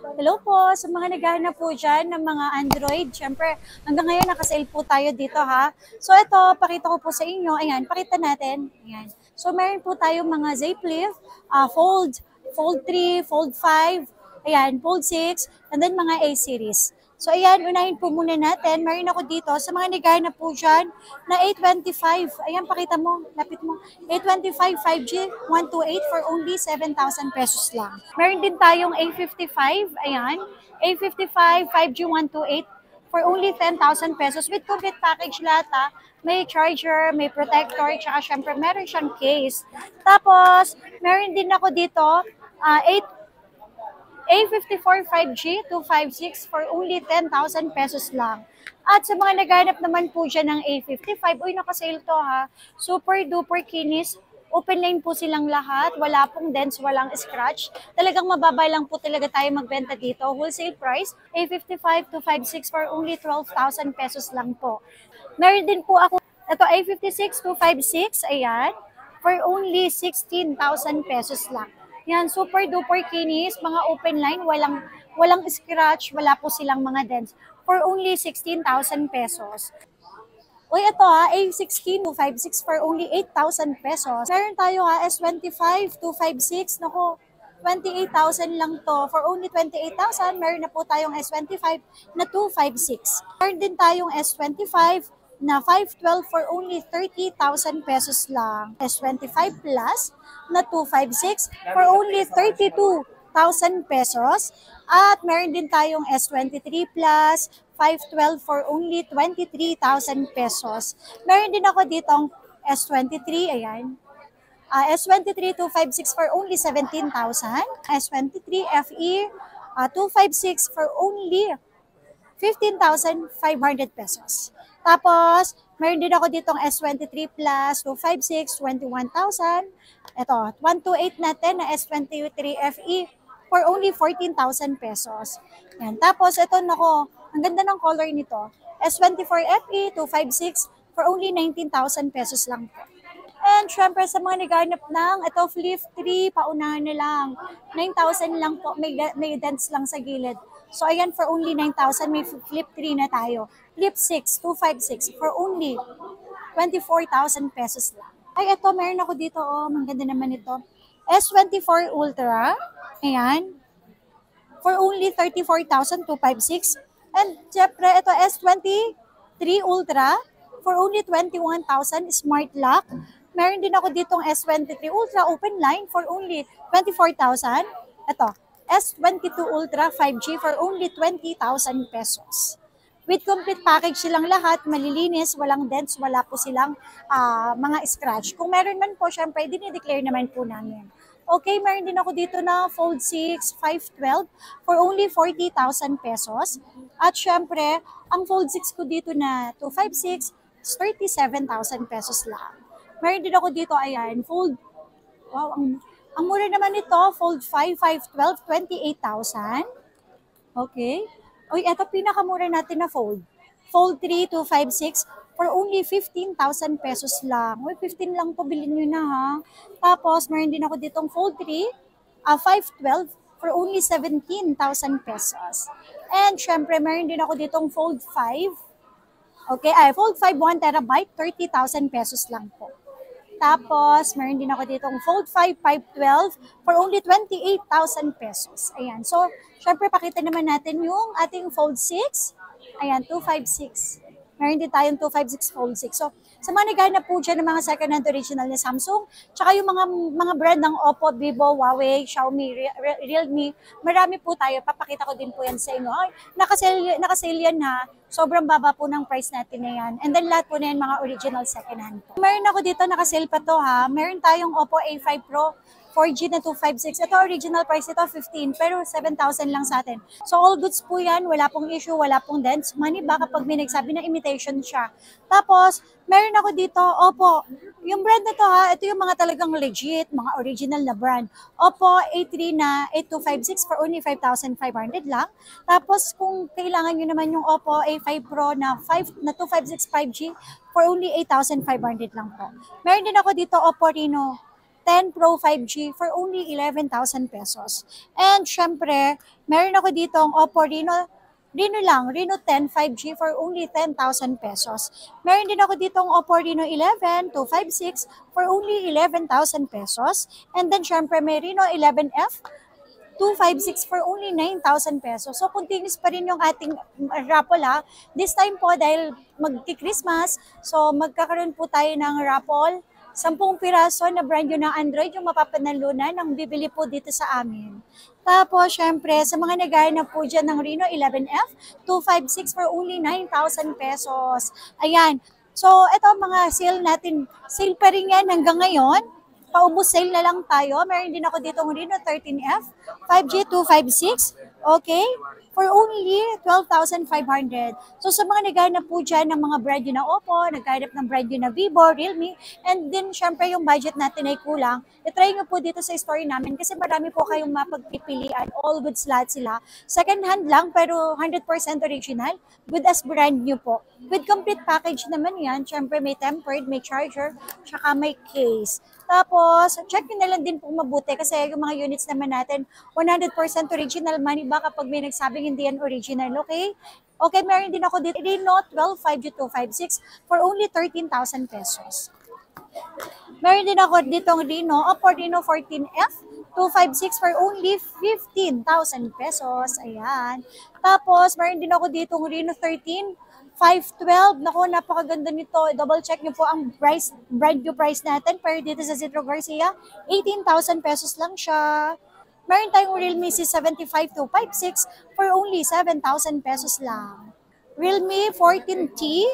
Hello po sa mga naghahanap po dyan ng mga Android. Siyempre, hanggang ngayon nakasale po tayo dito ha. So ito, pakita ko po sa inyo. Ayan, pakita natin. Ayan. So meron po tayong mga Z Flip, Fold 3, Fold 5, ayan, Fold 6, and then mga A series. So ayan, unahin po muna natin. Meron ako dito sa mga naghahanap po dyan na A25. Ayan, pakita mo, lapit mo. A25 5G 128 for only 7,000 pesos lang. Meron din tayong A55, ayan. A55 5G 128 for only 10,000 pesos with complete package lahat ha. May charger, may protector, tsaka syempre meron siyang case. Tapos, meron din ako dito, 8 A54 5G 256 for only 10,000 pesos lang. At sa mga naghanap naman po dyan ng A55, uy, nakasale to ha. Super duper kinis. Open line po silang lahat. Wala pong dents, walang scratch. Talagang mababa lang po talaga tayo magbenta dito. Wholesale price, A55 256 for only 12,000 pesos lang po. Meron din po ako, ito A56 256, ayan, for only 16,000 pesos lang. Yan, super duper kinis, mga open line, walang scratch, wala po silang mga dents for only 16,000 pesos. Uy, ito ha, A16 256 for only 8,000 pesos. Meron tayo ha, S25 256, naku, 28,000 lang to. For only 28,000, meron na po tayong S25 na 256. Meron din tayong S25 na 512 for only 30,000 pesos lang. S25 Plus na 256 for only 32,000 pesos. At meron din tayong S23 Plus 512 for only 23,000 pesos. Meron din ako ditong S23, ayan. S23 256 for only 17,000. S23 FE 256 for only 15,500 pesos. Tapos, meron din ako ditong S23 Plus 256, 21,000. Ito, 128 natin na S23 FE for only 14,000 pesos. Yan. Tapos, ito nako, ang ganda ng color nito. S24 FE 256 for only 19,000 pesos lang po. And syempre sa mga naghanap ng ito Flip 3, paunahan na lang. 9,000 lang po, may dents lang sa gilid. So ayan, for only 9,000, may Flip 3 na tayo. Flip 6, 256 for only 24,000 pesos lang. Ay, ito, meron ako dito, oh, ang ganda naman ito. S24 Ultra, ayan, for only 34,256. And syempre, ito S23 Ultra, for only 21,000, smart lock. Meron din ako ditong S23 Ultra open line for only 24,000. Ito, S22 Ultra 5G for only 20,000 pesos. With complete package silang lahat, malilinis, walang dents, wala po silang mga scratch. Kung meron man po, syempre, dinideclare naman po namin. Okay, meron din ako dito na Fold 6 512 for only 40,000 pesos. At syempre, ang Fold 6 ko dito na 256 is 37,000 pesos lang. Meron din ako dito, ayan, Fold, wow, ang mura naman ito, Fold 5 512, 28,000. Okay. Uy, eto pinakamura natin na Fold. Fold 3 256 for only 15,000 pesos lang. Uy, 15 lang to, bilhin nyo na ha. Tapos, meron din ako ditong Fold 3, 512 for only 17,000 pesos. And syempre, meron din ako ditong Fold 5. Okay, Fold 5 1 terabyte, 30,000 pesos lang po. Tapos, meron din ako ditong Fold 5 512 for only 28,000 pesos. Ayan. So, syempre, pakita naman natin yung ating Fold 6. Ayan, 256. Meron din tayong 256 Fold 6. So, sa mga naghahanap po dyan ng mga second-hand original na Samsung, tsaka yung mga brand ng Oppo, Vivo, Huawei, Xiaomi, Realme, marami po tayo. Papakita ko din po yan sa inyo. Ay, nakasale yan ha. Sobrang baba po ng price natin na yan. And then lahat po na yan mga original second-hand po. Meron ako dito, nakasale pa to ha. Meron tayong Oppo A5 Pro 4G na 256. Ito original price ito 15 pero 7,000 lang sa atin. So all goods po yan, wala pong issue, wala pong dents. Money back kapag may nagsabi na imitation siya. Tapos, meron ako dito, Oppo. Yung brand na to ha, ito yung mga talagang legit, mga original na brand. Oppo A3 na 8256 for only 5,500 lang. Tapos kung kailangan nyo naman yung Oppo A5 Pro na 256 5G for only 8,500 lang po. Meron din ako dito Oppo Reno 10 Pro 5G for only 11,000 pesos. And syempre, meron ako dito ang Oppo Reno 10 5G for only 10,000 pesos. Meron din ako dito ang Oppo Reno 11 256 for only 11,000 pesos. And then syempre may Reno 11F 256 for only 9,000 pesos. So, continuous pa rin yung ating raffle ha. This time po, dahil magti-Christmas, so magkakaroon po tayo ng raffle. 10 piraso na brand new ng Android yung mapapanalunan ng bibili po dito sa amin. Tapos, syempre, sa mga naghahanap po dyan ng Reno 11F, 256 for only 9,000 pesos. Ayan. So, ito mga sale natin. Sale pa rin yan hanggang ngayon. Paubos sale na lang tayo. Meron din ako dito ng Reno 13F, 5G 256, okay? For only 12,500. So sa mga naghahanap po dyan ng mga brand new na Oppo, naghahanap ng brand new na Vivo, Realme, and then syempre yung budget natin ay kulang, itry nyo po dito sa store namin kasi marami po kayong mapagpipilian. All goods lahat sila. Second hand lang pero 100% original, good as brand new po. With complete package naman yan, syempre may tempered, may charger, tsaka may case. Tapos, check nyo na lang din po mabuti kasi yung mga units naman natin, 100% original money ba kapag may nagsabing hindi yan original, okay? Okay, meron din ako dito, Reno 12 5G256 for only 13,000 pesos. Meron din ako dito ng Oppo Reno 14F 256 for only 15,000 pesos. Ayan. Tapos, meron din ako dito ng Reno 13 512. Naku, napakaganda nito. Double check nyo po ang price, brand new price natin. Pero dito sa Zitro Garcia, 18,000 pesos lang siya. Meron tayong Realme C75 256 for only 7,000 pesos lang. Realme 14T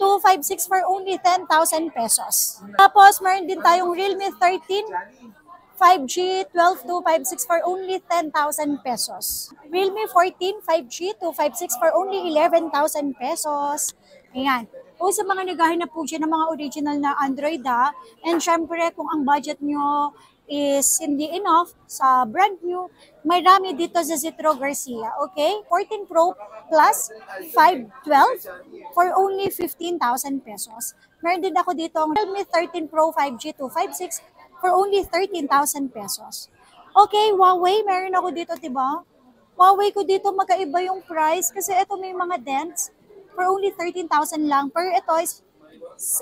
256 for only 10,000 pesos. Tapos, meron din tayong Realme 13 5G 12256 for only 10,000 pesos. Realme 14 5G 256 for only 11,000 pesos. Ayan. O sa mga naghahanap po dyan ng mga original na Android ha. And syempre kung ang budget nyo is hindi enough sa brand new, may rami dito sa Zitro Garcia. Okay? 14 Pro Plus 512 for only 15,000 pesos. Meron din ako dito ang Realme 13 Pro 5G 256 for only 13,000 pesos. Okay, Huawei, meron ako dito, diba? Huawei ko dito magkaiba yung price kasi ito may mga dents for only 13,000 lang. Pero ito is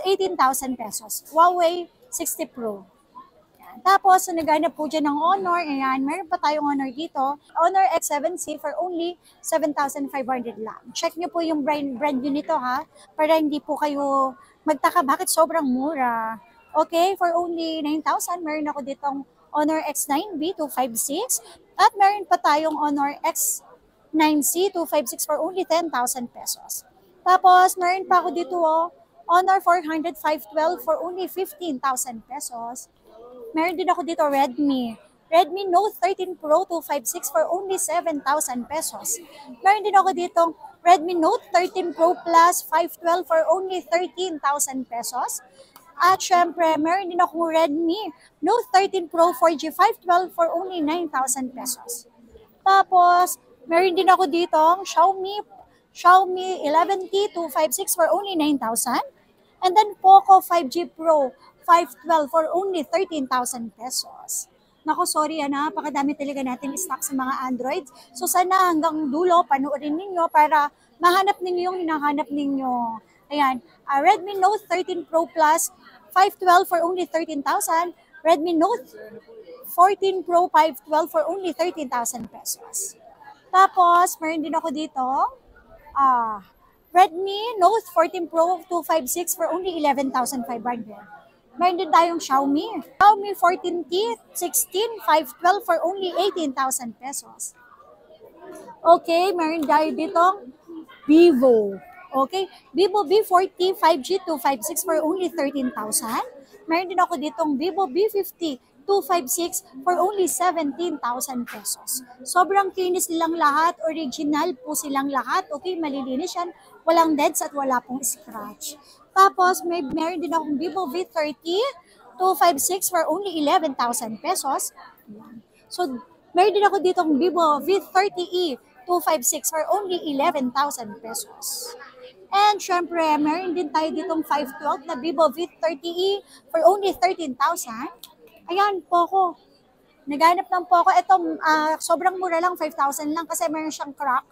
18,000 pesos. Huawei 60 Pro. Yan. Tapos, so naghanap po dyan ng Honor. Ayan, meron pa tayong Honor dito. Honor X7C for only 7,500 lang. Check nyo po yung brand nyo nito ha, para hindi po kayo magtaka bakit sobrang mura. Okay, for only 9,000, meron ako ditong Honor X9B 256 at meron pa tayong Honor X9C 256 for only 10,000 pesos. Tapos, meron pa ako dito Honor 400 512 for only 15,000 pesos. Meron din ako dito Redmi Note 13 Pro 256 for only 7,000 pesos. Meron din ako ditong Redmi Note 13 Pro Plus 512 for only 13,000 pesos. At syempre, meron din akong Redmi Note 13 Pro 4G 512 for only 9,000 pesos. Tapos, meron din ako dito Xiaomi 11T 256 for only 9,000. And then Poco 5G Pro 512 for only 13,000 pesos. Naku, sorry napakadami talaga natin stock sa mga Android. So sana hanggang dulo, panoorin ninyo para mahanap ninyo yung hinahanap ninyo. Ayan, Redmi Note 13 Pro Plus 512 for only 13,000. Redmi Note 14 Pro 512 for only 13,000 pesos. Tapos, meron din ako dito, Redmi Note 14 Pro 256 for only 11,500. Meron din tayong Xiaomi 14T 16 512 for only 18,000 pesos. Okay, meron tayo dito Vivo. Okay, Vivo V40 5G 256 for only 13,000. Meron din ako ditong Vivo V50 256 for only 17,000 pesos. Sobrang kinis nilang lahat, original po silang lahat. Okay, malilinis yan, walang dents at wala pong scratch. Tapos meron din akong Vivo V30 256 for only 11,000 pesos. So meron din ako ditong Vivo V30e 256 for only 11,000 pesos. And syempre, meron din tayo ditong 512 na Vivo V30e for only 13,000. Ayan, Poco. Naghanap ng Poco. Ito, sobrang mura lang, 5,000 lang kasi meron siyang crack.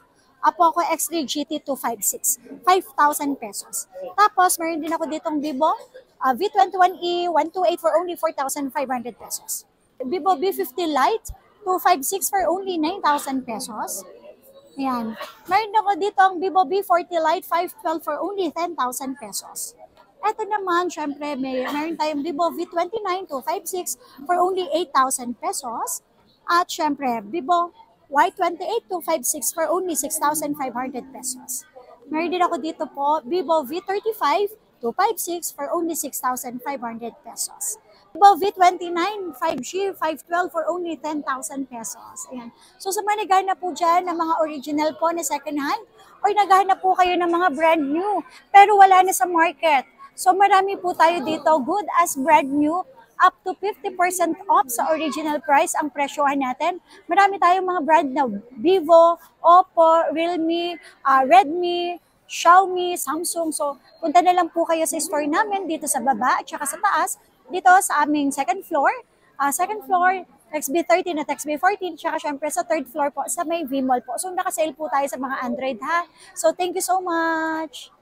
Poco X3 GT 256, 5,000 pesos. Tapos, meron din ako ditong Vivo V21e 128 for only 4,500 pesos. Vivo B50 Lite 256 for only 9,000 pesos. Ayan. Meron ako dito ang Vivo B40 Lite 512 for only 10,000 pesos. Ito naman, syempre, meron tayong Vivo V29 256 for only 8,000 pesos. At syempre, Vivo Y28 256 for only 6,500 pesos. Meron din ako dito po, Vivo V35 256 for only 6,500 pesos. Vivo V29 5G 512 for only 10,000 pesos. Ayan. So sa mga naghahanap po dyan ng mga original po na second hand or naghahanap po kayo ng mga brand new pero wala na sa market. So marami po tayo dito, good as brand new, up to 50% off sa original price ang presyohan natin. Marami tayong mga brand na Vivo, Oppo, Realme, Redmi, Xiaomi, Samsung. So punta na lang po kayo sa store namin dito sa baba at saka sa taas, dito sa aming second floor. Second floor, XB13 at XB14, tsaka syempre sa third floor po sa may V-Mall po. So nakasale po tayo sa mga Android ha. So thank you so much!